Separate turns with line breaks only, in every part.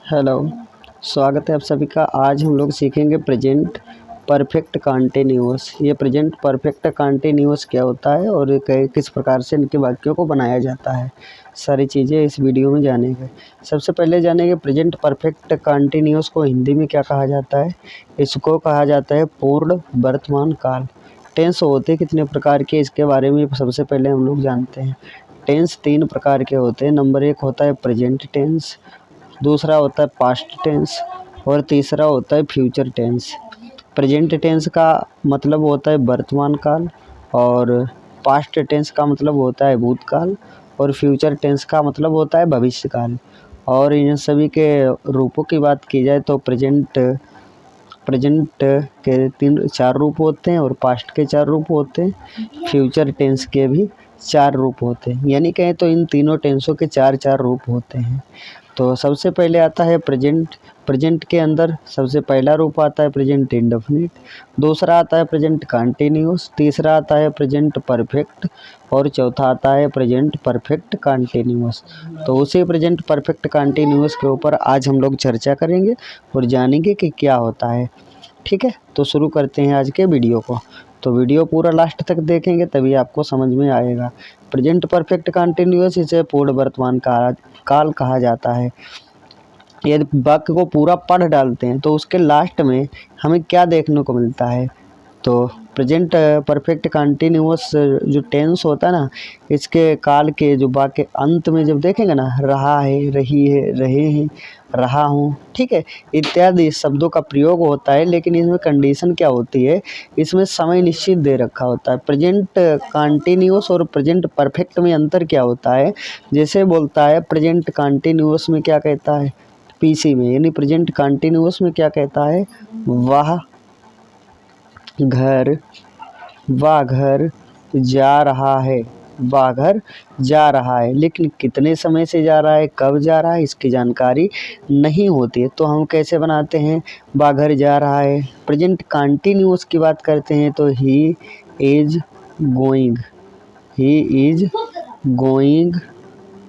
Hello, स्वागत है आप सभी का। आज हम लोग सीखेंगे प्रेजेंट परफेक्ट कंटीन्यूअस। ये प्रेजेंट परफेक्ट कंटीन्यूअस क्या होता है और किस प्रकार से इनके वाक्यों को बनाया जाता है, सारी चीज़ें इस वीडियो में जानेंगे। सबसे पहले जानेंगे प्रेजेंट परफेक्ट कंटीन्यूअस को हिंदी में क्या कहा जाता है। इसको कहा जाता है पूर्ण वर्तमान काल। टेंस होते कितने प्रकार के, इसके बारे में सबसे पहले हम लोग जानते हैं। टेंस 3 प्रकार के होते हैं। नंबर 1 होता है प्रेजेंट टेंस, दूसरा होता है पास्ट टेंस और तीसरा होता है फ्यूचर टेंस। प्रेजेंट टेंस का मतलब होता है वर्तमान काल और पास्ट टेंस का मतलब होता है भूतकाल और फ्यूचर टेंस का मतलब होता है भविष्यकाल। और इन सभी के रूपों की बात की जाए तो प्रेजेंट के 4 रूप होते हैं और पास्ट के 4 रूप होते हैं। फ्यूचर टेंस के भी 4 रूप होते हैं, यानी कहें तो इन तीनों टेंसों के 4 रूप होते हैं। तो सबसे पहले आता है प्रेजेंट। प्रेजेंट के अंदर सबसे पहला रूप आता है प्रेजेंट इंडेफिनिट, दूसरा आता है प्रेजेंट कंटीन्यूअस, तीसरा आता है प्रेजेंट परफेक्ट और चौथा आता है प्रेजेंट परफेक्ट कंटीन्यूअस। तो उसी प्रेजेंट परफेक्ट कंटीन्यूअस के ऊपर आज हम लोग चर्चा करेंगे और जानेंगे कि क्या होता है। ठीक है, तो शुरू करते हैं आज के वीडियो को। तो वीडियो पूरा लास्ट तक देखेंगे तभी आपको समझ में आएगा। प्रेजेंट परफेक्ट कंटीन्यूअस इसे पूर्ण वर्तमान काल कहा जाता है। यदि वाक्य को पूरा पढ़ डालते हैं तो उसके लास्ट में हमें क्या देखने को मिलता है, तो प्रेजेंट परफेक्ट कंटीन्यूअस जो टेंस होता है ना, इसके काल के जो वाक्य अंत में जब देखेंगे ना, रहा है, रही है, रहे हैं, रहा हूँ, ठीक है, इत्यादि शब्दों का प्रयोग होता है। लेकिन इसमें कंडीशन क्या होती है, इसमें समय निश्चित दे रखा होता है। प्रेजेंट कंटीन्यूअस और प्रेजेंट परफेक्ट में अंतर क्या होता है, जैसे बोलता है प्रेजेंट कंटीन्यूअस में क्या कहता है, पीसी में यानी प्रेजेंट कंटीन्यूअस में क्या कहता है, वह घर जा रहा है, वह घर जा रहा है। लेकिन कितने समय से जा रहा है, कब जा रहा है, इसकी जानकारी नहीं होती है। तो हम कैसे बनाते हैं, वह घर जा रहा है। प्रेजेंट कंटीन्यूअस की बात करते हैं तो he is going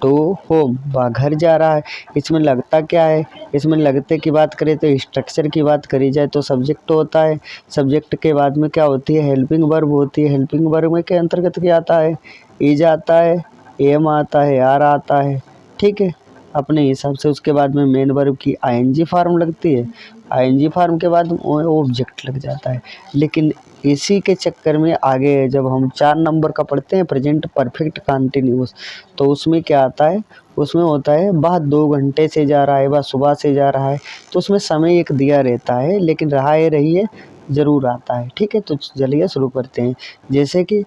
to home, वह घर जा रहा है। इसमें लगता क्या है, इसमें लगते की बात करें तो स्ट्रक्चर की बात करी जाए तो सब्जेक्ट होता है। सब्जेक्ट के बाद में क्या होती है, हेल्पिंग वर्ब होती है। हेल्पिंग वर्ब में के अंतर्गत क्या आता है, इज आता है, एम आता है, आर आता है, ठीक है, अपने हिसाब से। उसके बाद में मेन वर्ब की आईएनजी फॉर्म लगती है, आईएनजी फॉर्म के बाद ऑब्जेक्ट लग जाता है। लेकिन इसी के चक्कर में आगे जब हम 4 नंबर का पढ़ते हैं प्रेजेंट परफेक्ट कंटीन्यूअस, तो उसमें क्या आता है, उसमें होता है वह 2 घंटे से जा रहा है, वह सुबह से जा रहा है। तो उसमें समय एक दिया रहता है, लेकिन रहा है, रही है ज़रूर आता है। ठीक है, तो चलिए शुरू करते हैं। जैसे कि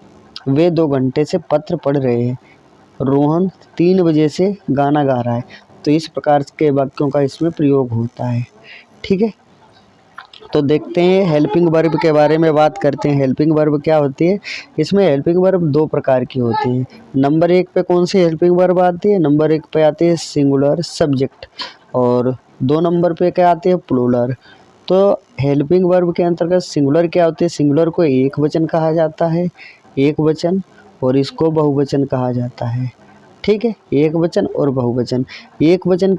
वे 2 घंटे से पत्र पढ़ रहे हैं, रोहन 3 बजे से गाना गा रहा है। तो इस प्रकार के वाक्यों का इसमें प्रयोग होता है। ठीक है, तो देखते हैं हेल्पिंग वर्ब के बारे में बात करते हैं। हेल्पिंग वर्ब क्या होती है, इसमें हेल्पिंग वर्ब 2 प्रकार की होती हैं। नंबर 1 पे कौन सी हेल्पिंग वर्ब आती है, नंबर 1 पे आती है सिंगुलर सब्जेक्ट और 2 नंबर पे क्या आती है, प्लूरल। तो हेल्पिंग वर्ब के अंतर्गत सिंगुलर क्या होती है, सिंगुलर को एक वचन कहा जाता है, एक वचन, और इसको बहुवचन कहा जाता है। ठीक है, एक वचन और बहुवचन। एक वचन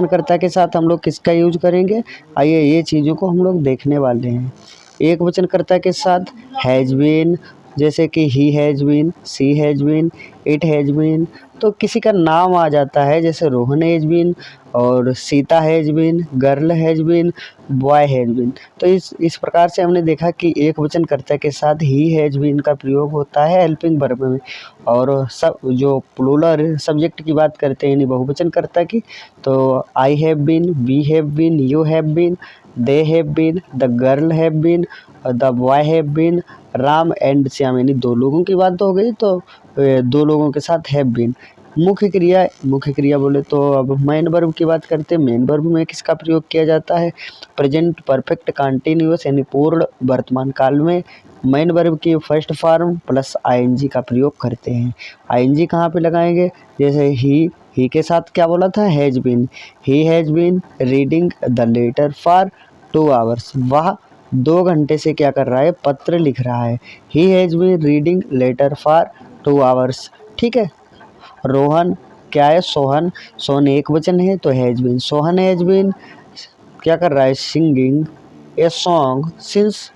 कर्ता के साथ हम लोग किसका यूज करेंगे, आइए ये चीज़ों को हम लोग देखने वाले हैं। एक वचन कर्ता के साथ हैज बीन, जैसे कि he has been, she has been, it has been. तो किसी का नाम आ जाता है, जैसे रोहन हैज बीन और Sita has been, girl has been, boy has been. तो इस प्रकार से हमने देखा कि एक वचन कर्ता के साथ ही हैज बीन का प्रयोग होता है हेल्पिंग वर्ब में। और सब जो प्लूरल सब्जेक्ट की बात करते हैं यानी बहुवचन कर्ता की, तो I have been, we have been, you have been, they have been, the girl have been, the boy have been, Ram and Shyam, यानी 2 लोगों की बात हो गई तो 2 लोगों के साथ हैव बीन। मुख्य क्रिया बोले तो अब मेन वर्ब की बात करते हैं। मेन वर्ब में किसका प्रयोग किया जाता है, प्रेजेंट परफेक्ट कंटीन्यूअस यानी पूर्ण वर्तमान काल में मेन वर्ब की फर्स्ट फॉर्म प्लस आईएनजी का प्रयोग करते हैं। आईएनजी कहाँ पे लगाएंगे, जैसे ही के साथ क्या बोला था, has been, he has been reading the letter for 2 hours, वह 2 घंटे से क्या कर रहा है, पत्र लिख रहा है। He has been reading letter for 2 hours. ठीक है, रोहन क्या है, सोहन, सोहन एक वचन है तो has been, Sohan has been क्या कर रहा है, सिंगिंग ए सॉन्ग सिंस,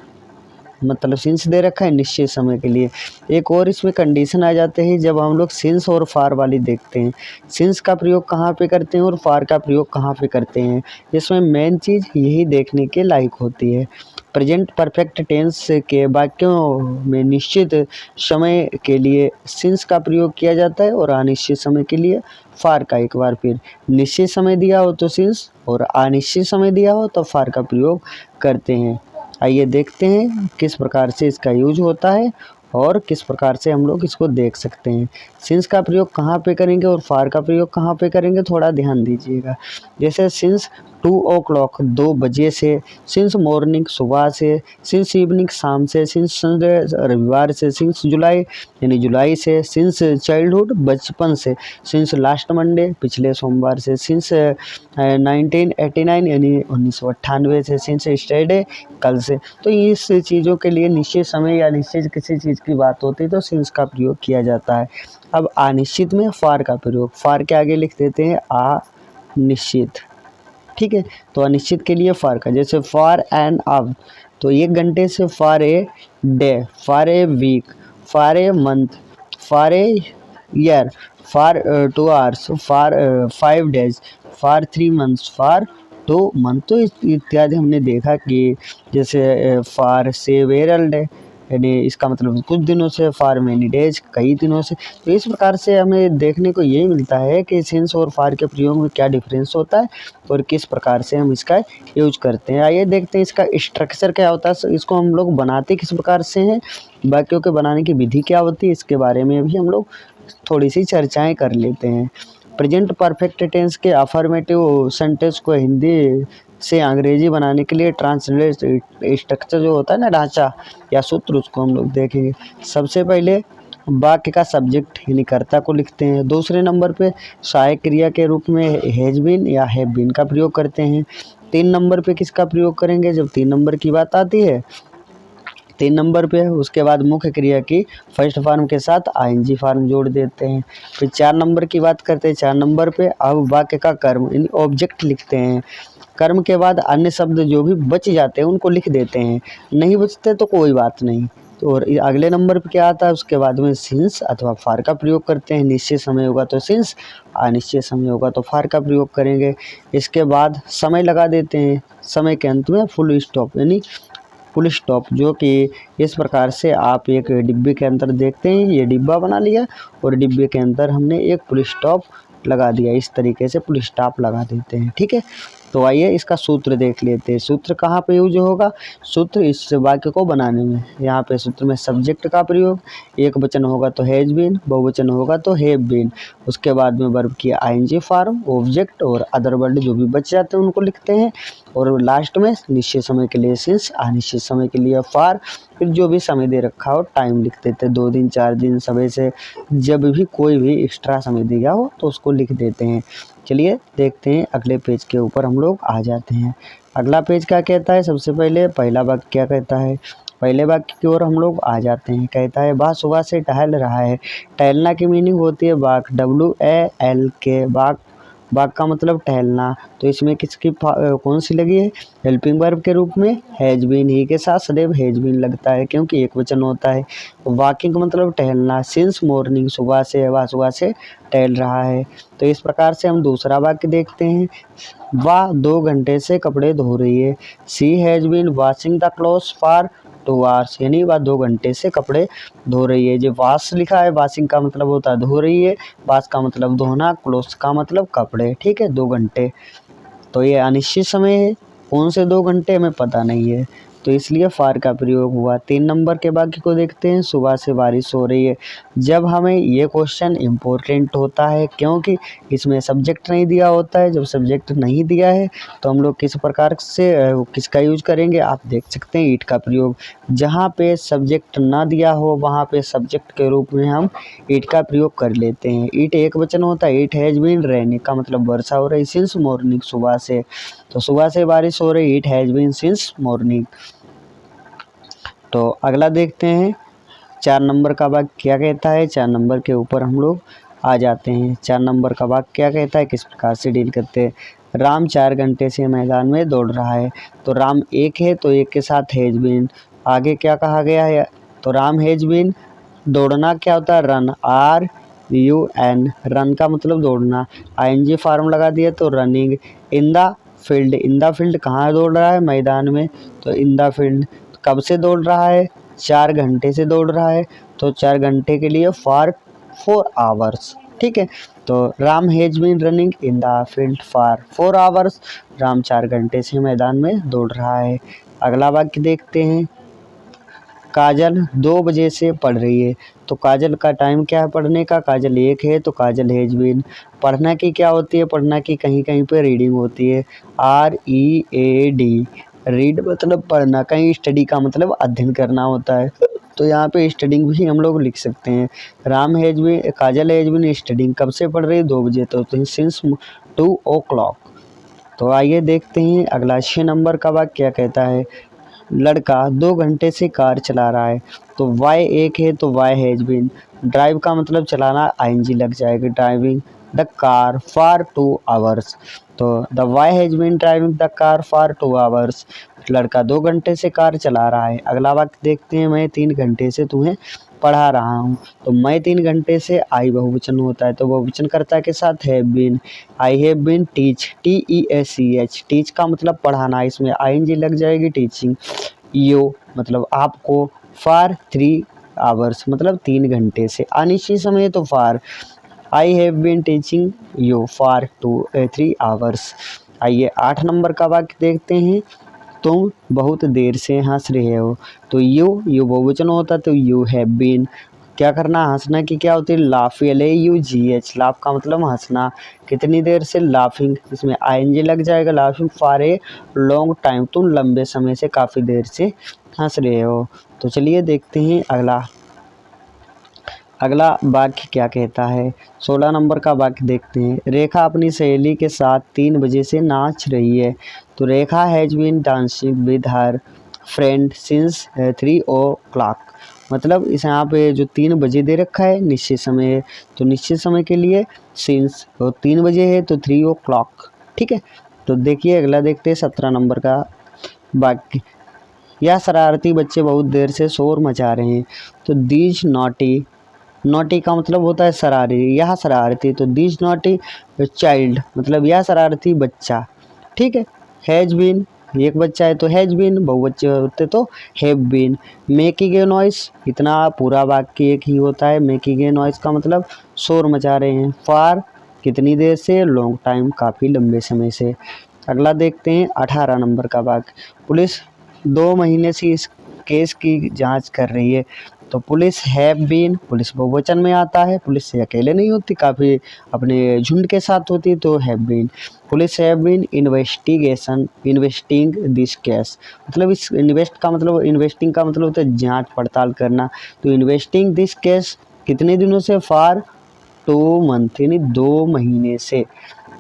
मतलब सिंस दे रखा है निश्चित समय के लिए। एक और इसमें कंडीशन आ जाते हैं जब हम लोग सिंस और फार वाली देखते हैं। सिंस का प्रयोग कहाँ पे करते हैं और फार का प्रयोग कहाँ पे करते हैं, इसमें मेन चीज़ यही देखने के लायक होती है। प्रेजेंट परफेक्ट टेंस के वाक्यों में निश्चित समय के लिए सिंस का प्रयोग किया जाता है और अनिश्चित समय के लिए फार का। एक बार फिर, निश्चित समय दिया हो तो सिंस और अनिश्चित समय दिया हो तो फार का प्रयोग करते हैं। आइए देखते हैं किस प्रकार से इसका यूज होता है और किस प्रकार से हम लोग इसको देख सकते हैं। सिंस का प्रयोग कहाँ पे करेंगे और फार का प्रयोग कहाँ पे करेंगे, थोड़ा ध्यान दीजिएगा। जैसे सिंस 2 o'clock 2 बजे से, सिंस मॉर्निंग सुबह से, सिंस इवनिंग शाम से, सिंस संडे रविवार से, सिंस जुलाई यानी जुलाई से, सिंस चाइल्डहुड बचपन से, सिंस लास्ट मंडे पिछले सोमवार से, सिंस 1989 यानी 1998 से, सिंस स्टरडे कल से। तो इस चीज़ों के लिए निश्चित समय या निश्चित किसी चीज़ की बात होती है तो सिंस का प्रयोग किया जाता है। अब अनिश्चित में फार का प्रयोग, फार के आगे लिख देते हैं अनिश्चित, ठीक है। तो अनिश्चित के लिए फार का, जैसे फॉर एन आवर तो 1 घंटे से, for a day, for a week, for a month, for a year, for 2 hours, for 5 days, for 3 months, for 2 month। तो इत्यादि हमने देखा कि जैसे फॉर सेवेरल डे यानी इसका मतलब कुछ दिनों से, फॉर मेनी डेज कई दिनों से। तो इस प्रकार से हमें देखने को यही मिलता है कि सिंस और फॉर के प्रयोग में क्या डिफरेंस होता है और किस प्रकार से हम इसका यूज करते हैं। आइए देखते हैं इसका स्ट्रक्चर क्या होता है, इसको हम लोग बनाते किस प्रकार से हैं, वाक्यों के बनाने की विधि क्या होती है, इसके बारे में भी हम लोग थोड़ी सी चर्चाएं कर लेते हैं। प्रेजेंट परफेक्ट टेंस के अफर्मेटिव सेंटेंस को हिंदी से अंग्रेजी बनाने के लिए ट्रांसलेट स्ट्रक्चर जो होता है ना, ढांचा या सूत्र, उसको हम लोग देखेंगे। सबसे पहले वाक्य का सब्जेक्ट यानी कर्ता को लिखते हैं। दूसरे नंबर पे सहायक क्रिया के रूप में हैज बीन या हैव बीन का प्रयोग करते हैं। 3 नंबर पे किसका प्रयोग करेंगे, जब 3 नंबर की बात आती है 3 नंबर पे, उसके बाद मुख्य क्रिया की फर्स्ट फॉर्म के साथ आईएनजी फॉर्म जोड़ देते हैं। फिर 4 नंबर की बात करते हैं। 4 नंबर पे अब वाक्य का कर्म यानी ऑब्जेक्ट लिखते हैं। कर्म के बाद अन्य शब्द जो भी बच जाते हैं उनको लिख देते हैं, नहीं बचते तो कोई बात नहीं। तो और अगले नंबर पे क्या आता है, उसके बाद में सिंस अथवा फार का प्रयोग करते हैं। निश्चित समय होगा तो सिंस, अनिश्चित समय होगा तो फार का प्रयोग करेंगे। इसके बाद समय लगा देते हैं, समय के अंत में फुल स्टॉप यानी फुल स्टॉप, जो कि इस प्रकार से आप एक डिब्बे के अंदर देखते हैं, ये डिब्बा बना लिया और डिब्बे के अंदर हमने एक फुल स्टॉप लगा दिया। इस तरीके से फुल स्टॉप लगा देते हैं, ठीक है। तो आइए इसका सूत्र देख लेते हैं। सूत्र कहाँ पे यूज होगा, सूत्र इस वाक्य को बनाने में। यहाँ पे सूत्र में सब्जेक्ट का प्रयोग, एक वचन होगा तो हैज बीन, बहुवचन होगा तो हैव बीन। उसके बाद में वर्ब की आईएनजी फॉर्म, ऑब्जेक्ट और अदर वर्ड जो भी बच जाते हैं उनको लिखते हैं। और लास्ट में निश्चित समय के लिए सिंस, अनिश्चित समय के लिए फार। फिर जो भी समय दे रखा हो टाइम लिख देते हैं, 2 दिन 4 दिन समय से जब भी कोई भी एक्स्ट्रा समय दिया हो तो उसको लिख देते हैं। चलिए देखते हैं अगले पेज के ऊपर हम लोग आ जाते हैं। अगला पेज क्या कहता है, सबसे पहले पहला वाक्य क्या कहता है, पहले वाक्य की ओर हम लोग आ जाते हैं। कहता है वह सुबह से टहल रहा है। टहलना की मीनिंग होती है वॉक, WALK, वॉक। वॉक का मतलब टहलना। तो इसमें किसकी कौन सी लगी है, हेल्पिंग वर्ब के रूप में हैज बीन, ही के साथ सदैव हैज बीन लगता है क्योंकि एक वचन होता है। वॉकिंग का मतलब टहलना। सिंस मॉर्निंग सुबह से, वह सुबह से टहल रहा है। तो इस प्रकार से हम दूसरा वाक्य देखते हैं। वह 2 घंटे से कपड़े धो रही है। She has been washing the clothes for 2 hours, यानी वह 2 घंटे से कपड़े धो रही है। जो वॉश लिखा है, वॉशिंग का मतलब होता है धो रही है, वॉश का मतलब धोना, क्लॉथ्स का मतलब कपड़े, ठीक है, 2 घंटे। तो ये अनिश्चित समय है, कौन से 2 घंटे हमें पता नहीं है, तो इसलिए फार का प्रयोग हुआ। 3 नंबर के वाक्य को देखते हैं। सुबह से बारिश हो रही है। जब हमें ये क्वेश्चन इम्पोर्टेंट होता है क्योंकि इसमें सब्जेक्ट नहीं दिया होता है। जब सब्जेक्ट नहीं दिया है तो हम लोग किस प्रकार से किसका यूज करेंगे, आप देख सकते हैं ईट का प्रयोग। जहाँ पे सब्जेक्ट ना दिया हो वहाँ पे सब्जेक्ट के रूप में हम ईट का प्रयोग कर लेते हैं। ईट एक वचन होता है। ईट हैज बीन रेन का मतलब वर्षा हो रही, सिंस मॉर्निंग सुबह से। तो सुबह से बारिश हो रही, it has been since morning. तो अगला देखते हैं 4 नंबर का वाक्य क्या कहता है। 4 नंबर के ऊपर हम लोग आ जाते हैं। 4 नंबर का वाक्य क्या कहता है, किस प्रकार से डील करते हैं। राम 4 घंटे से मैदान में दौड़ रहा है। तो राम एक है तो एक के साथ हैज बीन, आगे क्या कहा गया है, तो राम हैज बीन, दौड़ना क्या होता है, रन, RUN, रन का मतलब दौड़ना, ING फॉर्म लगा दिया तो रनिंग। इन द फील्ड कहाँ दौड़ रहा है, मैदान में, तो इन द फील्ड। कब से दौड़ रहा है, 4 घंटे से दौड़ रहा है, तो 4 घंटे के लिए फॉर 4 आवर्स। ठीक है, तो Ram has been running in the field for 4 hours, Ram 4 घंटे से मैदान में दौड़ रहा है। अगला वाक्य देखते हैं, काजल 2 बजे से पढ़ रही है। तो काजल का टाइम क्या है पढ़ने का, काजल 1 है तो काजल हैज बीन। पढ़ना की क्या होती है, पढ़ना की कहीं कहीं पे रीडिंग होती है, READ, रीड मतलब पढ़ना, कहीं स्टडी का मतलब अध्ययन करना होता है, तो यहाँ पे स्टडिंग भी हम लोग लिख सकते हैं। Ram has been, Kajal has been studying, कब से पढ़ रही है, 2 बजे, तो सिंस 2 o'clock। तो आइए देखते हैं अगला 6 नंबर का वाक्य क्या कहता है, लड़का 2 घंटे से कार चला रहा है। तो वाई एक है तो वाई हैज बीन, ड्राइव का मतलब चलाना, ING लग जाएगा, driving the car for 2 hours. तो the Y has been driving the car for 2 hours, लड़का 2 घंटे से कार चला रहा है। अगला वाक्य देखते हैं, मैं 3 घंटे से तुम्हें पढ़ा रहा हूँ। तो मैं 3 घंटे से आई बहुवचन होता है, तो बहुवचनकर्ता के साथ have been, I have been teach, TEACH, teach का मतलब पढ़ाना, इसमें ING लग जाएगी, टीचिंग। यू मतलब आपको, फॉर 3 आवर्स मतलब 3 घंटे से, अनिश्चित समय तो for, I have been teaching you for 3 hours. आइए 8 नंबर का वाक्य देखते हैं, तुम बहुत देर से हंस रहे हो। तो यू बहुवचन होता है, तो यू हैव बीन, क्या करना, हंसना की क्या होती है, लाफ, LAUGH, लाफ का मतलब हंसना, कितनी देर से, लाफिंग, इसमें ING लग जाएगा, laughing for a long time, तुम लंबे समय से, काफ़ी देर से हंस रहे हो। तो चलिए देखते हैं अगला वाक्य क्या कहता है। 16 नंबर का वाक्य देखते हैं, रेखा अपनी सहेली के साथ 3 बजे से नाच रही है। तो Rekha has been dancing with her friend since 3 o'clock, मतलब इस यहाँ पे जो 3 बजे दे रखा है निश्चित समय है, तो निश्चित समय के लिए सिंस, तो 3 बजे है तो 3 o'clock। ठीक है, तो देखिए अगला देखते हैं 17 नंबर का वाक्य, यह शरारती बच्चे बहुत देर से शोर मचा रहे हैं। तो दीज नॉटी, नॉटी का मतलब होता है शरारी, यह शरारती, तो दीज नॉटी चाइल्ड मतलब यह शरारती बच्चा। ठीक है, हैज बीन, एक बच्चा है तो हैज बीन, बहु बच्चे होते तो have been. Making a noise, इतना पूरा वाक्य एक ही होता है, मेकिंग ए नॉइस का मतलब शोर मचा रहे हैं, फॉर कितनी देर से, लॉन्ग टाइम, काफ़ी लंबे समय से। अगला देखते हैं 18 नंबर का वाक्य, पुलिस 2 महीने से इस केस की जांच कर रही है। तो पुलिस हैव बीन, पुलिस बहुवचन में आता है, पुलिस से अकेले नहीं होती, काफ़ी अपने झुंड के साथ होती, तो have been, police have been investing this case, मतलब इस इन्वेस्ट का मतलब, इन्वेस्टिंग का मतलब होता है जांच पड़ताल करना, तो इन्वेस्टिंग दिस केस कितने दिनों से, फॉर 2 मंथ यानी 2 महीने से।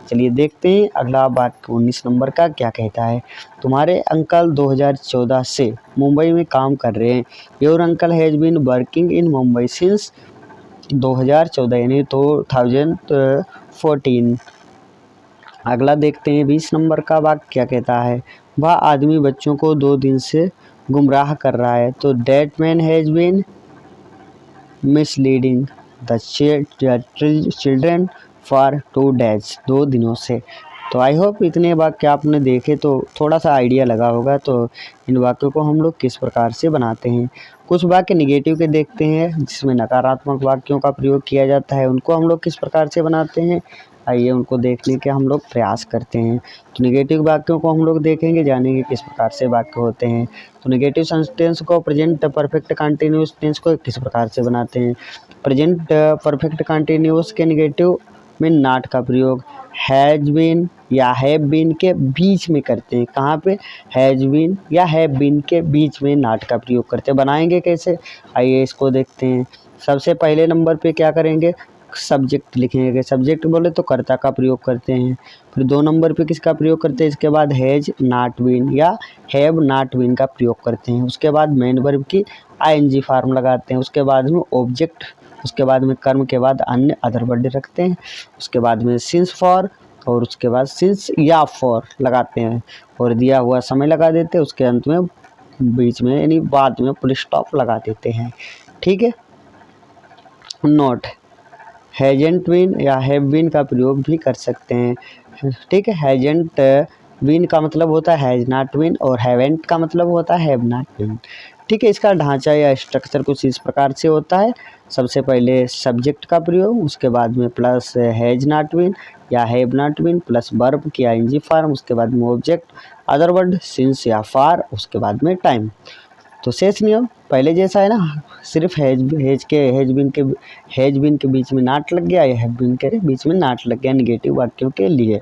चलिए देखते हैं अगला वाक्य 19 नंबर का क्या कहता है, तुम्हारे अंकल 2014 से मुंबई में काम कर रहे हैं। Your uncle has been working in Mumbai since 2014 यानी 2014। अगला देखते हैं 20 नंबर का वाक्य क्या कहता है, वह आदमी बच्चों को 2 दिन से गुमराह कर रहा है। तो that man has been misleading the children for 2 days, 2 दिनों से। तो आई होप इतने वाक्य आपने देखे तो थोड़ा सा आइडिया लगा होगा, तो इन वाक्यों को हम लोग किस प्रकार से बनाते हैं। कुछ वाक्य निगेटिव के देखते हैं जिसमें नकारात्मक वाक्यों का प्रयोग किया जाता है, उनको हम लोग किस प्रकार से बनाते हैं, आइए उनको देखने के हम लोग प्रयास करते हैं। तो निगेटिव वाक्यों को हम लोग देखेंगे, जानेंगे किस प्रकार से वाक्य होते हैं। तो निगेटिव टेंस को प्रेजेंट परफेक्ट कंटिन्यूअस टेंस को किस प्रकार से बनाते हैं। प्रेजेंट परफेक्ट कंटिन्यूअस के निगेटिव में नॉट का प्रयोग हैज बीन या हैव बीन के बीच में करते हैं। कहाँ पे, हैज बीन या हैव बीन के बीच में नॉट का प्रयोग करते हैं। बनाएंगे कैसे, आइए इसको देखते हैं। सबसे पहले नंबर पे क्या करेंगे, सब्जेक्ट लिखेंगे, सब्जेक्ट बोले तो कर्ता का प्रयोग करते हैं। फिर 2 नंबर पे किसका प्रयोग करते हैं, इसके बाद हैज नॉट बीन या हैव नॉट बीन का प्रयोग करते हैं। उसके बाद मेन वर्ब की ING फॉर्म लगाते हैं। उसके बाद में ऑब्जेक्ट उसके बाद में कर्म के बाद अन्य अदर वर्ड रखते हैं, उसके बाद में सिंस फॉर, और उसके बाद सिंस या फॉर लगाते हैं और दिया हुआ समय लगा देते हैं, उसके अंत में बीच में यानी बाद में फुल स्टॉप लगा देते हैं। ठीक है। नोट, हैजेंट बीन या हैव बीन का प्रयोग भी कर सकते हैं। ठीक है। हैजेंट बीन का मतलब होता है हैज नॉट बीन और हैवेंट का मतलब होता है हैव नॉट बीन। ठीक है। इसका ढांचा या स्ट्रक्चर कुछ इस प्रकार से होता है। सबसे पहले सब्जेक्ट का प्रयोग, उसके बाद में प्लस हैज नॉट बीन या have not been plus verb की आईएनजी फॉर्म, उसके बाद में ऑब्जेक्ट अदर वर्ड सिंस या फार, उसके बाद में टाइम। तो शेष नियम पहले जैसा है ना, सिर्फ हैज बिन के बीच में नाट लग गया या हैव बिन के बीच में नाट लग गया निगेटिव वाक्यों के लिए।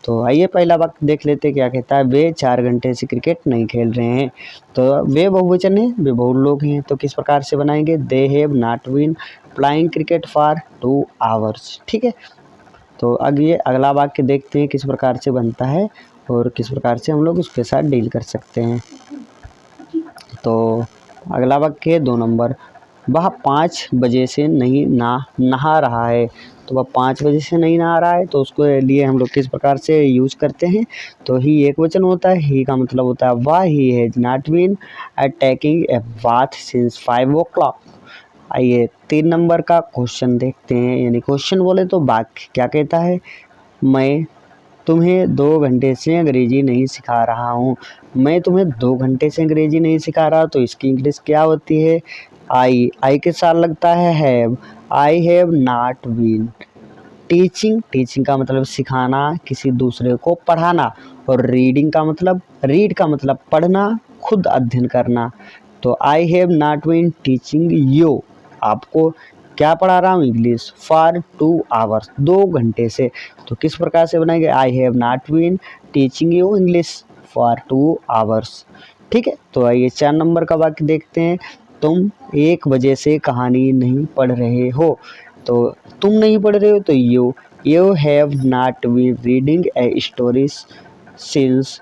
तो आइए पहला वाक्य देख लेते हैं क्या कहता है। वे 4 घंटे से क्रिकेट नहीं खेल रहे हैं। तो वे बहुवचन है, वे बहुत लोग हैं, तो किस प्रकार से बनाएंगे। They have not been playing cricket for 2 hours. ठीक है। तो अब ये अगला वाक्य देखते हैं किस प्रकार से बनता है और किस प्रकार से हम लोग उसके साथ डील कर सकते हैं। तो अगला वाक्य है 2 नंबर, वह 5 बजे से नहीं नहा रहा है। तो वह 5 बजे से नहीं नहा रहा है, तो उसको लिए हम लोग किस प्रकार से यूज करते हैं। तो ही एक वचन होता है, ही का मतलब होता है वह, he has not been taking a bath since 5 o'clock। आइए 3 नंबर का क्वेश्चन देखते हैं, यानी क्वेश्चन बोले तो वाक्य क्या कहता है। मैं तुम्हें 2 घंटे से अंग्रेजी नहीं सिखा रहा हूँ। मैं तुम्हें 2 घंटे से अंग्रेजी नहीं सिखा रहा, तो इसकी इंग्लिश क्या होती है। आई के साथ लगता है have. I have not been teaching का मतलब सिखाना, किसी दूसरे को पढ़ाना, और रीड का मतलब पढ़ना, खुद अध्ययन करना। तो I have not been teaching you, आपको क्या पढ़ा रहा हूँ, इंग्लिश, फॉर 2 आवर्स 2 घंटे से। तो किस प्रकार से बनाएंगे, I have not been teaching you English for 2 hours. ठीक है। तो आइए 4 नंबर का वाक्य देखते हैं। तुम 1 बजे से कहानी नहीं पढ़ रहे हो। तो तुम नहीं पढ़ रहे हो, तो you have not been reading a story since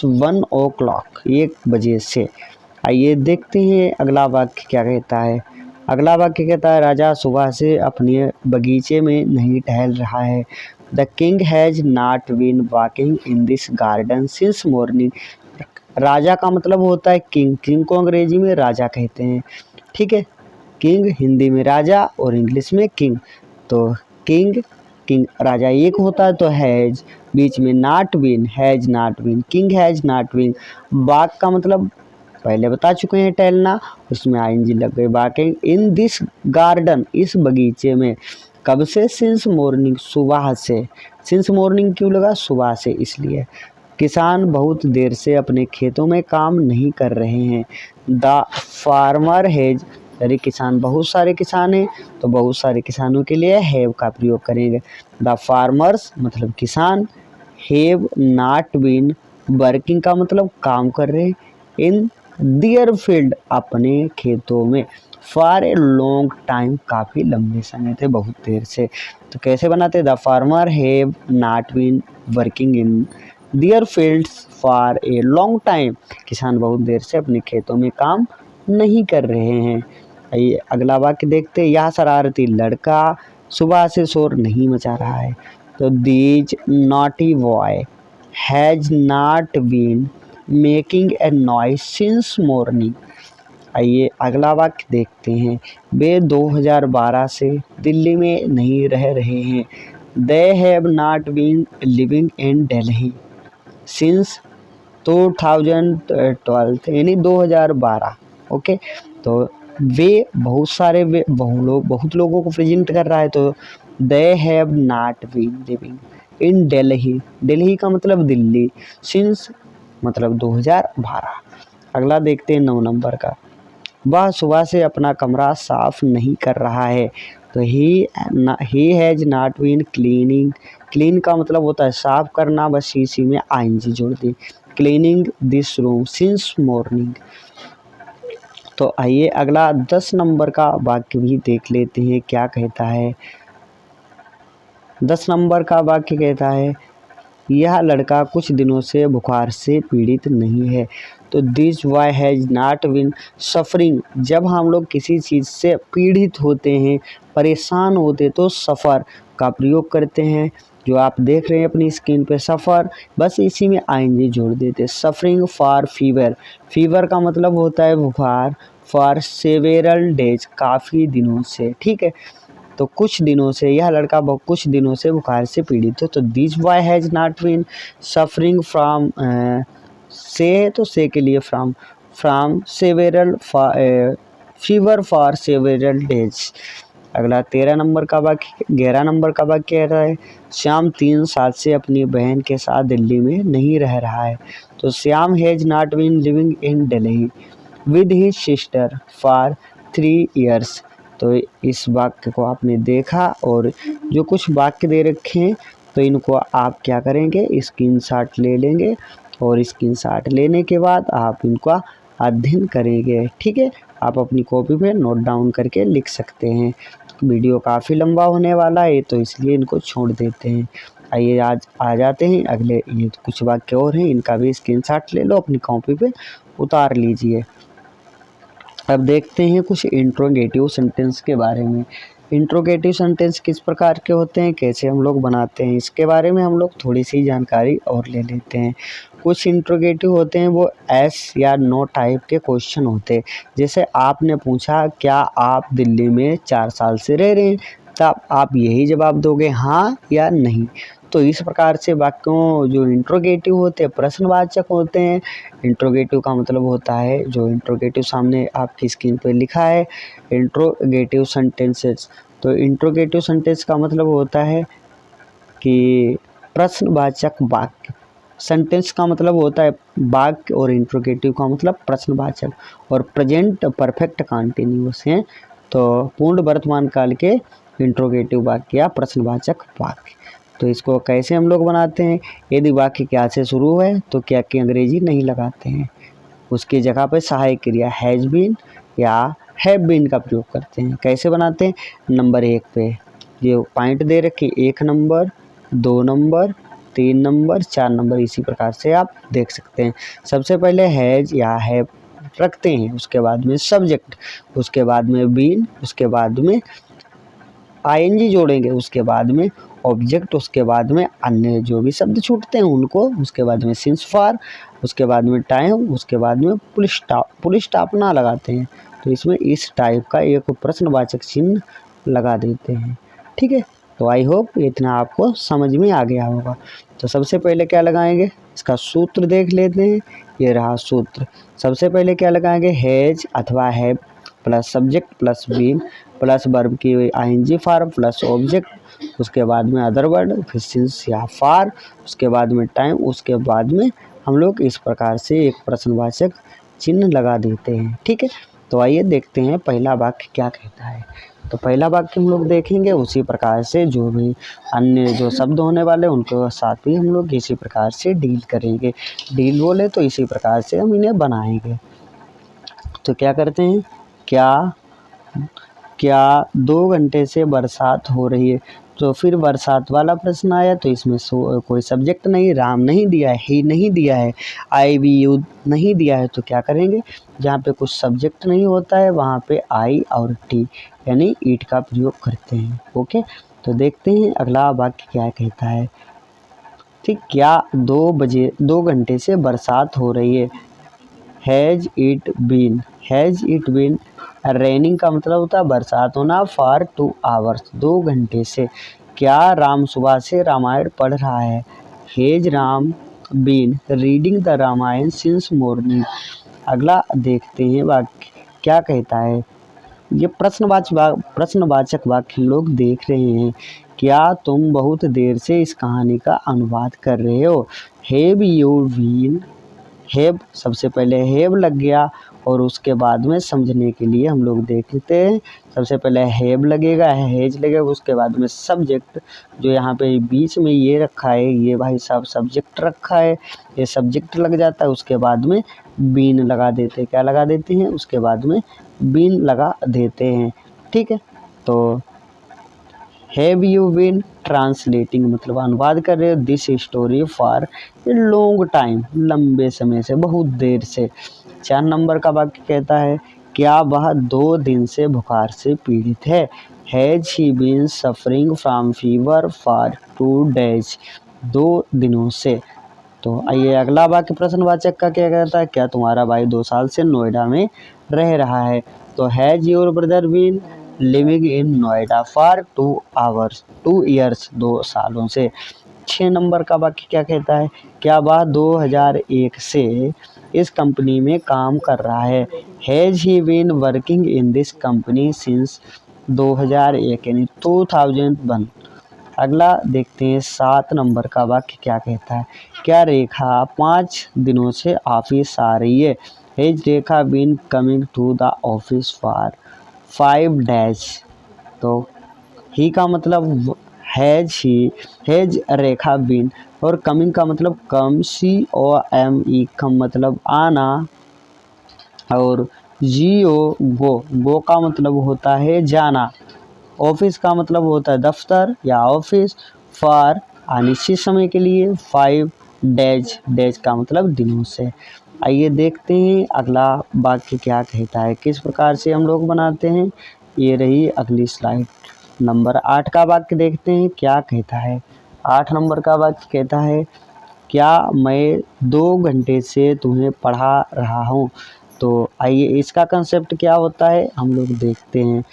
1 o'clock 1 बजे से। आइए देखते हैं अगला वाक्य क्या कहता है। अगला वाक्य कहता है, राजा सुबह से अपने बगीचे में नहीं टहल रहा है। The king has not been walking in this garden since morning. राजा का मतलब होता है किंग को अंग्रेजी में राजा कहते हैं। ठीक है। किंग हिंदी में राजा और इंग्लिश में किंग। तो किंग राजा एक होता है, तो हैज बीच में not been, has not been, king has not been. Walk का मतलब पहले बता चुके हैं टहलना, उसमें आईएनजी लग गई। वॉकिंग इन दिस गार्डन इस बगीचे में, कब से, सिंस मॉर्निंग सुबह से। सिंस मॉर्निंग क्यों लगा, सुबह से इसलिए। किसान बहुत देर से अपने खेतों में काम नहीं कर रहे हैं। द फार्मर हैज, यानी किसान बहुत सारे किसान हैं, तो बहुत सारे किसानों के लिए हैव का प्रयोग करेंगे। द फार्मर्स मतलब किसान, हैव नॉट बीन वर्किंग का मतलब काम कर रहे, इन दियर फील्ड अपने खेतों में, फॉर ए लॉन्ग टाइम काफ़ी लंबे समय थे, बहुत देर से। तो कैसे बनाते, the farmer have not been working in their fields for a long time, किसान बहुत देर से अपने खेतों में काम नहीं कर रहे हैं। ये अगला वाक्य देखते हैं, यह शरारती लड़का सुबह से शोर नहीं मचा रहा है। तो these naughty boy has not been making a noise since morning. आइए अगला वाक्य देखते हैं, वे 2012 से दिल्ली में नहीं रह रहे हैं। They have not been living in Delhi since 2012 यानी 2012। ओके। तो वे बहुत लोगों को प्रेजेंट कर रहा है, तो they have not been living in Delhi का मतलब दिल्ली, सिंस मतलब 2012। अगला देखते हैं 9 नंबर का, वह सुबह से अपना कमरा साफ नहीं कर रहा है। तो he has not been cleaning, clean का मतलब होता है साफ करना, बस इसी में आईएनजी जोड़ दी, cleaning this room since morning. तो आइए अगला 10 नंबर का वाक्य भी देख लेते हैं क्या कहता है। 10 नंबर का वाक्य कहता है, यह लड़का कुछ दिनों से बुखार से पीड़ित नहीं है। तो this boy has not been suffering, जब हम लोग किसी चीज़ से पीड़ित होते हैं, परेशान होते तो सफ़र का प्रयोग करते हैं। जो आप देख रहे हैं अपनी स्क्रीन पे सफ़र, बस इसी में आईएनजी जोड़ देते। सफरिंग फॉर फीवर, फीवर का मतलब होता है बुखार, फॉर सेवेरल डेज काफ़ी दिनों से, ठीक है। तो कुछ दिनों से, यह लड़का कुछ दिनों से बुखार से पीड़ित है। तो this boy has not been suffering from, से है तो से के लिए from several fever for several days. अगला 13 नंबर का वाक्य, 11 नंबर का वाक्य कह रहा है श्याम 3 साल से अपनी बहन के साथ दिल्ली में नहीं रह रहा है। तो Shyam has not been living in Delhi with his sister for 3 years. तो इस वाक्य को आपने देखा, और जो कुछ वाक्य दे रखे हैं तो इनको आप क्या करेंगे, स्क्रीनशॉट ले लेंगे, और स्क्रीनशॉट लेने के बाद आप इनका अध्ययन करेंगे, ठीक है। आप अपनी कॉपी पे नोट डाउन करके लिख सकते हैं। वीडियो काफ़ी लंबा होने वाला है तो इसलिए इनको छोड़ देते हैं। आइए आज आ जाते हैं अगले, ये कुछ वाक्य और हैं, इनका भी स्क्रीनशॉट ले लो, अपनी कॉपी पे उतार लीजिए। अब देखते हैं कुछ इंट्रोगेटिव सेंटेंस के बारे में। इंट्रोगेटिव सेंटेंस किस प्रकार के होते हैं, कैसे हम लोग बनाते हैं, इसके बारे में हम लोग थोड़ी सी जानकारी और ले लेते हैं। कुछ इंट्रोगेटिव होते हैं वो एस या नो टाइप के क्वेश्चन होते हैं। जैसे आपने पूछा क्या आप दिल्ली में 4 साल से रह रहे हैं, तब आप यही जवाब दोगे हाँ या नहीं। तो इस प्रकार से वाक्यों जो इंट्रोगेटिव होते हैं प्रश्नवाचक होते हैं। इंट्रोगेटिव का मतलब होता है, जो इंट्रोगेटिव सामने आपकी स्क्रीन पे लिखा है, इंट्रोगेटिव सेंटेंसेस। तो इंट्रोगेटिव सेंटेंस का मतलब होता है कि प्रश्नवाचक वाक्य। सेंटेंस का मतलब होता है वाक्य, और इंट्रोगेटिव का मतलब प्रश्नवाचक। और प्रेजेंट परफेक्ट कंटिन्यूअस हैं, तो पूर्ण वर्तमान काल के इंट्रोगेटिव वाक्य या प्रश्नवाचक वाक्य। तो इसको कैसे हम लोग बनाते हैं, यदि वाक्य क्या से शुरू है तो क्या की अंग्रेजी नहीं लगाते हैं, उसकी जगह पे सहायक क्रिया हैज़ बीन या हैव बीन का प्रयोग करते हैं। कैसे बनाते हैं, नंबर 1 पे ये पॉइंट दे रखे, 1 नंबर, 2 नंबर, 3 नंबर, 4 नंबर, इसी प्रकार से आप देख सकते हैं। सबसे पहले हैज़ या हैव रखते हैं, उसके बाद में सब्जेक्ट, उसके बाद में बीन, उसके बाद में आईएनजी जोड़ेंगे, उसके बाद में ऑब्जेक्ट, उसके बाद में अन्य जो भी शब्द छूटते हैं उनको, उसके बाद में सिंस फॉर, उसके बाद में टाइम, उसके बाद में पुल स्टॉप ना लगाते हैं। तो इसमें इस टाइप का एक प्रश्नवाचक चिन्ह लगा देते हैं, ठीक है। तो आई होप इतना आपको समझ में आ गया होगा। तो सबसे पहले क्या लगाएंगे, इसका सूत्र देख लेते हैं। ये रहा सूत्र। सबसे पहले क्या लगाएंगे, हैज अथवा have plus subject plus been plus verb की आईएनजी फॉर्म प्लस ऑब्जेक्ट, उसके बाद में अदर वर्ड, फिर सिंस या फॉर, उसके बाद में टाइम, उसके बाद में हम लोग इस प्रकार से एक प्रश्नवाचक चिन्ह लगा देते हैं, ठीक है। तो आइए देखते हैं पहला वाक्य क्या कहता है। तो पहला वाक्य हम लोग देखेंगे, उसी प्रकार से जो भी अन्य जो शब्द होने वाले उनके साथ भी हम लोग इसी प्रकार से डील करेंगे। डील बोले तो इसी प्रकार से हम इन्हें बनाएंगे। तो क्या करते हैं, क्या 2 घंटे से बरसात हो रही है। तो फिर बरसात वाला प्रश्न आया, तो इसमें कोई सब्जेक्ट नहीं, राम नहीं दिया है, ही नहीं दिया है, आई वी यू नहीं दिया है। तो क्या करेंगे, जहाँ पे कुछ सब्जेक्ट नहीं होता है वहाँ पे आई और टी यानी ईट का प्रयोग करते हैं, ओके। तो देखते हैं अगला वाक्य क्या कहता है। ठीक, क्या 2 घंटे से बरसात हो रही है। हैज़ इट बीन रेनिंग का मतलब होता है बरसात होना, फॉर 2 आवर्स 2 घंटे से। क्या राम सुबह से रामायण पढ़ रहा है। Has Ram been reading the Ramayana since morning. अगला देखते हैं वाक्य क्या कहता है। ये प्रश्नवाचक वाक्य लोग देख रहे हैं। क्या तुम बहुत देर से इस कहानी का अनुवाद कर रहे हो। हैव यू बीन, हैव सबसे पहले हैव लग गया, और उसके बाद में समझने के लिए हम लोग देखते हैं। सबसे पहले हैव लगेगा, हैज लगेगा, उसके बाद में सब्जेक्ट जो यहाँ पे बीच में ये रखा है, ये भाई साहब सब्जेक्ट रखा है, ये सब्जेक्ट लग जाता है। उसके बाद में बीन लगा देते हैं, क्या लगा देते हैं, उसके बाद में बीन लगा देते हैं, ठीक है। तो हैव यू बीन ट्रांसलेटिंग मतलब अनुवाद कर रहे हो this story for a long time, लंबे समय से, बहुत देर से। 4 नंबर का वाक्य कहता है क्या वह 2 दिन से बुखार से पीड़ित है। Has he been suffering from fever for 2 days, 2 दिनों से। तो आइए अगला वाक्य प्रश्नवाचक का क्या कहता है, क्या तुम्हारा भाई 2 साल से नोएडा में रह रहा है। तो has your brother been living in Noida for 2 years, 2 सालों से। 6 नंबर का वाक्य क्या कहता है, क्या वह 2001 से इस कंपनी में काम कर रहा है। Has he been working in this company since 2001 यानी 2001। अगला देखते हैं 7 नंबर का वाक्य क्या कहता है, क्या रेखा 5 दिनों से ऑफिस आ रही है। Has Rekha been coming to the office for 5 days। तो ही का मतलब हैज रेखा बीन और कमिंग का मतलब कम, COME का मतलब आना, और गो का मतलब होता है जाना, ऑफिस का मतलब होता है दफ्तर या ऑफिस, फॉर अनिश्चित समय के लिए, 5 days का मतलब दिनों से। आइए देखते हैं अगला वाक्य क्या कहता है, किस प्रकार से हम लोग बनाते हैं। ये रही अगली स्लाइड। नंबर 8 का वाक्य देखते हैं क्या कहता है। 8 नंबर का वाक्य कहता है क्या मैं 2 घंटे से तुम्हें पढ़ा रहा हूँ। तो आइए इसका कंसेप्ट क्या होता है हम लोग देखते हैं।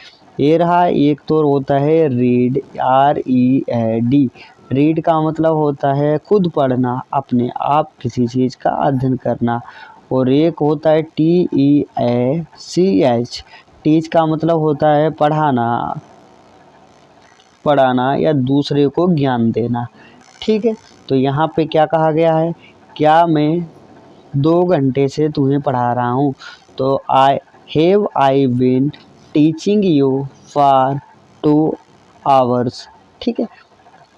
ये रहा, एक तो होता है रीड, READ। रीड का मतलब होता है खुद पढ़ना, अपने आप किसी चीज़ का अध्ययन करना। और एक होता है TEACH। टीच का मतलब होता है पढ़ाना या दूसरे को ज्ञान देना। ठीक है, तो यहाँ पे क्या कहा गया है, क्या मैं 2 घंटे से तुम्हें पढ़ा रहा हूँ। तो I been teaching you for 2 hours। ठीक है।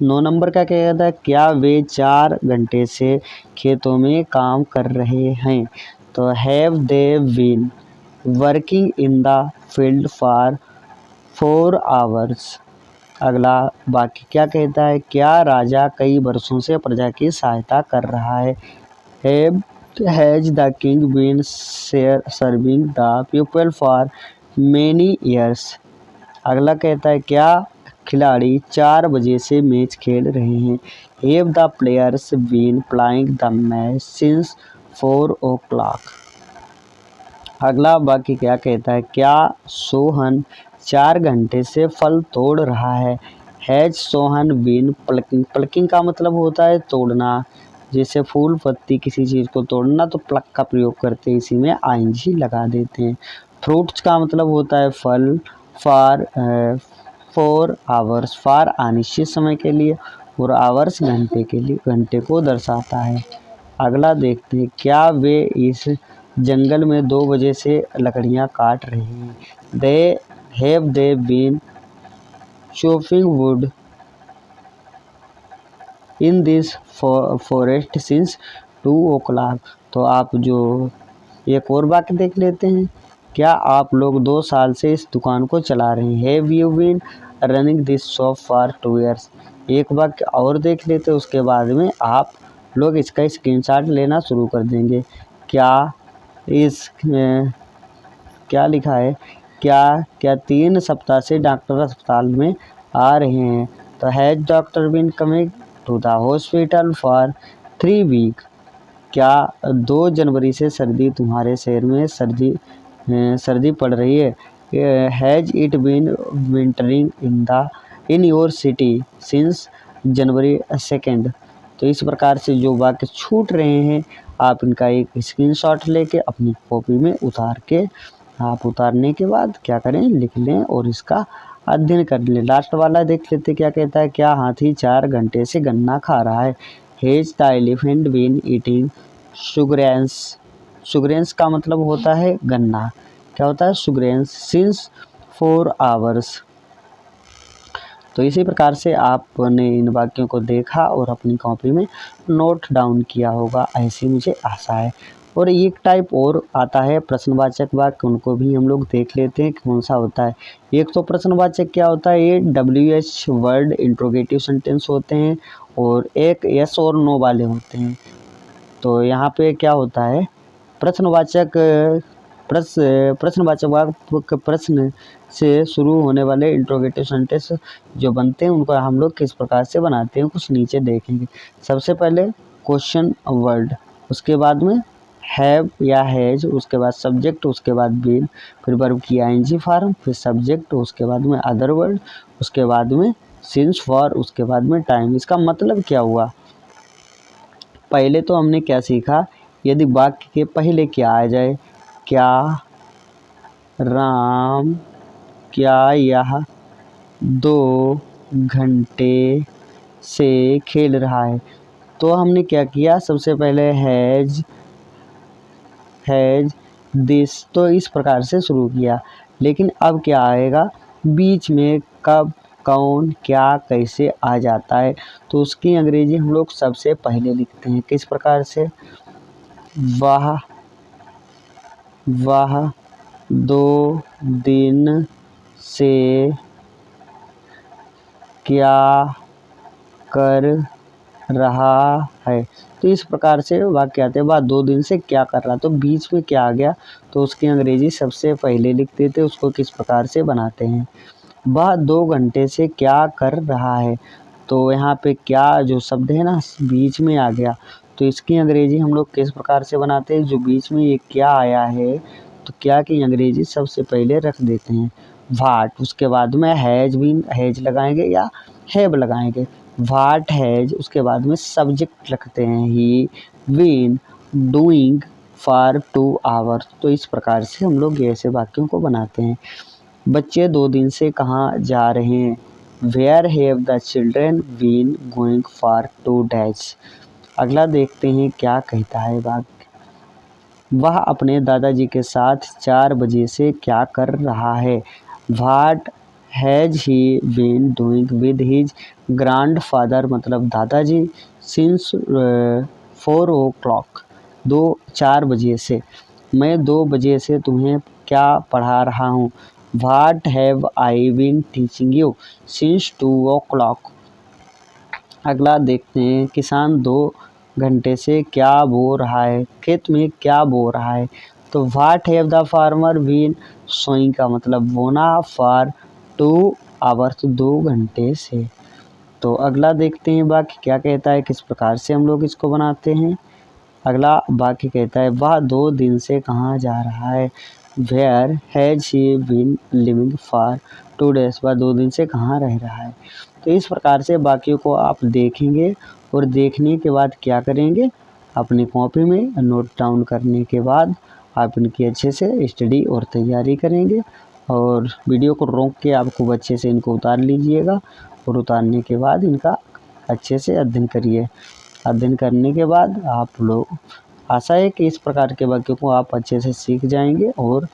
9 नंबर का क्या कहता है, क्या वे 4 घंटे से खेतों में काम कर रहे हैं। तो have they been working in the field for 4 hours। अगला वाक्य क्या कहता है, क्या राजा कई वर्षों से प्रजा की सहायता कर रहा है। Has the king been serving the people for many years. अगला कहता है क्या खिलाड़ी 4 बजे से मैच खेल रहे हैं। Have the players been playing the match since 4 o'clock। अगला वाक्य क्या कहता है, क्या सोहन 4 घंटे से फल तोड़ रहा है। Has Sohan been plucking. Plucking का मतलब होता है तोड़ना, जैसे फूल पत्ती किसी चीज़ को तोड़ना तो प्लक का प्रयोग करते हैं, इसी में ING लगा देते हैं। फ्रूट्स का मतलब होता है फल, फॉर 4 hours, फॉर अनिश्चित समय के लिए, और आवर्स घंटे के लिए, घंटे को दर्शाता है। अगला देखते हैं, क्या वे इस जंगल में 2 बजे से लकड़ियाँ काट रहे हैं। They been chopping wood in this forest since 2 o'clock। तो आप जो एक और वाक्य देख लेते हैं, क्या आप लोग 2 साल से इस दुकान को चला रहे हैं। Have you been running this shop for 2 years। एक वाक्य और देख लेते हैं, उसके बाद में आप लोग इसका स्क्रीनशॉट लेना शुरू कर देंगे। क्या लिखा है, क्या 3 सप्ताह से डॉक्टर अस्पताल में आ रहे हैं। तो has doctor been coming to the hospital for 3 weeks। क्या 2 जनवरी से सर्दी तुम्हारे शहर में सर्दी पड़ रही है। Has it been wintering in your city since January 2। तो इस प्रकार से जो वाक्य छूट रहे हैं आप इनका एक स्क्रीनशॉट लेके अपनी कॉपी में उतारने के बाद क्या करें, लिख लें और इसका अध्ययन कर लें। लास्ट वाला देख लेते क्या कहता है, क्या हाथी 4 घंटे से गन्ना खा रहा है। Has the elephant been eating sugarcanes. Sugarcanes का मतलब होता है गन्ना, क्या होता है सुगरेंस, सिंस 4 hours। तो इसी प्रकार से आपने इन वाक्यों को देखा और अपनी कॉपी में नोट डाउन किया होगा, ऐसी मुझे आशा है। और एक टाइप और आता है प्रश्नवाचक वाक्य, उनको भी हम लोग देख लेते हैं कौन सा होता है। एक तो प्रश्नवाचक क्या होता है, ये WH वर्ड इंट्रोगेटिव सेंटेंस होते हैं और एक यस और नो वाले होते हैं। तो यहाँ पे क्या होता है, प्रश्नवाचक वाक्य प्रश्न से शुरू होने वाले इंट्रोगेटिव सेंटेंस जो बनते हैं उनको हम लोग किस प्रकार से बनाते हैं कुछ नीचे देखेंगे। सबसे पहले क्वेश्चन वर्ड, उसके बाद में हैव या हैज, उसके बाद सब्जेक्ट, उसके बाद बीन, फिर वर्ब की ING फॉर्म, फिर सब्जेक्ट, उसके बाद में अदर वर्ड, उसके बाद में सिंस, फॉर, उसके बाद में टाइम। इसका मतलब क्या हुआ, पहले तो हमने क्या सीखा, यदि वाक्य के पहले क्या आ जाए, क्या राम क्या यह 2 घंटे से खेल रहा है, तो हमने क्या किया, सबसे पहले हैज दिस, तो इस प्रकार से शुरू किया। लेकिन अब क्या आएगा, बीच में कब, कौन, क्या, कैसे आ जाता है, तो उसकी अंग्रेजी हम लोग सबसे पहले लिखते हैं किस प्रकार से, वह 2 दिन से क्या कर रहा है, तो इस प्रकार से वाक्य आते हैं। वह 2 दिन से क्या कर रहा, तो बीच में क्या आ गया, तो उसकी अंग्रेजी सबसे पहले लिखते थे, उसको किस प्रकार से बनाते हैं, वह 2 घंटे से क्या कर रहा है। तो यहाँ पे क्या जो शब्द है ना बीच में आ गया, तो इसकी अंग्रेजी हम लोग किस प्रकार से बनाते हैं, जो बीच में ये क्या आया है तो क्या की अंग्रेजी सबसे पहले रख देते हैं वाट, उसके बाद में हैज बीन, हैज लगाएंगे या हैव लगाएंगे, वाट हैज, उसके बाद में सब्जेक्ट रखते हैं ही बीन डूइंग फॉर 2 आवर्स। तो इस प्रकार से हम लोग ऐसे वाक्यों को बनाते हैं। बच्चे 2 दिन से कहाँ जा रहे हैं, where have the children been going for 2 days। अगला देखते हैं क्या कहता है वाक्य, वह अपने दादाजी के साथ 4 बजे से क्या कर रहा है, what has he been doing with his grandfather, मतलब दादाजी, सिंस 4 o'clock, 4 बजे से, मैं 2 बजे से तुम्हें क्या पढ़ा रहा हूँ, what have I been teaching you since 2 o'clock। अगला देखते हैं, किसान 2 घंटे से क्या बो रहा है, खेत में क्या बो रहा है, तो what have the farmer been sowing, का मतलब बोना फॉर 2 आवर्स, 2 घंटे से। तो अगला देखते हैं वाक्य क्या कहता है, किस प्रकार से हम लोग इसको बनाते हैं। अगला वाक्य कहता है, वह 2 दिन से कहाँ जा रहा है, where has he been living for 2 days, वह 2 दिन से कहाँ रह रहा है। तो इस प्रकार से वाक्यों को आप देखेंगे और देखने के बाद क्या करेंगे, अपनी कॉपी में नोट डाउन करने के बाद आप इनकी अच्छे से स्टडी और तैयारी करेंगे, और वीडियो को रोक के आप खूब अच्छे से इनको उतार लीजिएगा, और उतारने के बाद इनका अच्छे से अध्ययन करिए। अध्ययन करने के बाद आप लोग, आशा है कि इस प्रकार के वाक्यों को आप अच्छे से सीख जाएंगे, और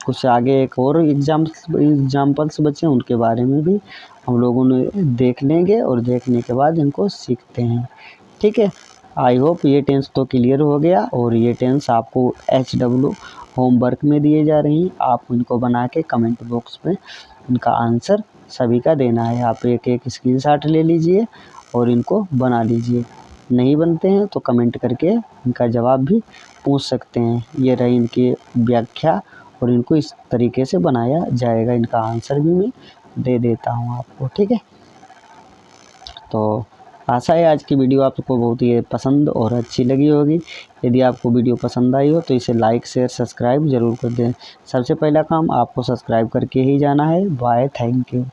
कुछ आगे एक और एग्जाम्पल्स बचे उनके बारे में भी हम लोगों ने देख लेंगे, और देखने के बाद इनको सीखते हैं। ठीक है, आई होप ये टेंस तो क्लियर हो गया, और ये टेंस आपको HW होमवर्क में दिए जा रही हैं, आप इनको बना के कमेंट बॉक्स में इनका आंसर सभी का देना है। आप एक स्क्रीनशॉट ले लीजिए और इनको बना लीजिए, नहीं बनते हैं तो कमेंट करके इनका जवाब भी पूछ सकते हैं। ये रही इनकी व्याख्या, और इनको इस तरीके से बनाया जाएगा, इनका आंसर भी मैं दे देता हूँ आपको। ठीक है, तो आशा है आज की वीडियो आपको बहुत ही पसंद और अच्छी लगी होगी। यदि आपको वीडियो पसंद आई हो तो इसे लाइक शेयर सब्सक्राइब ज़रूर कर दें। सबसे पहला काम आपको सब्सक्राइब करके ही जाना है। Bye, thank you.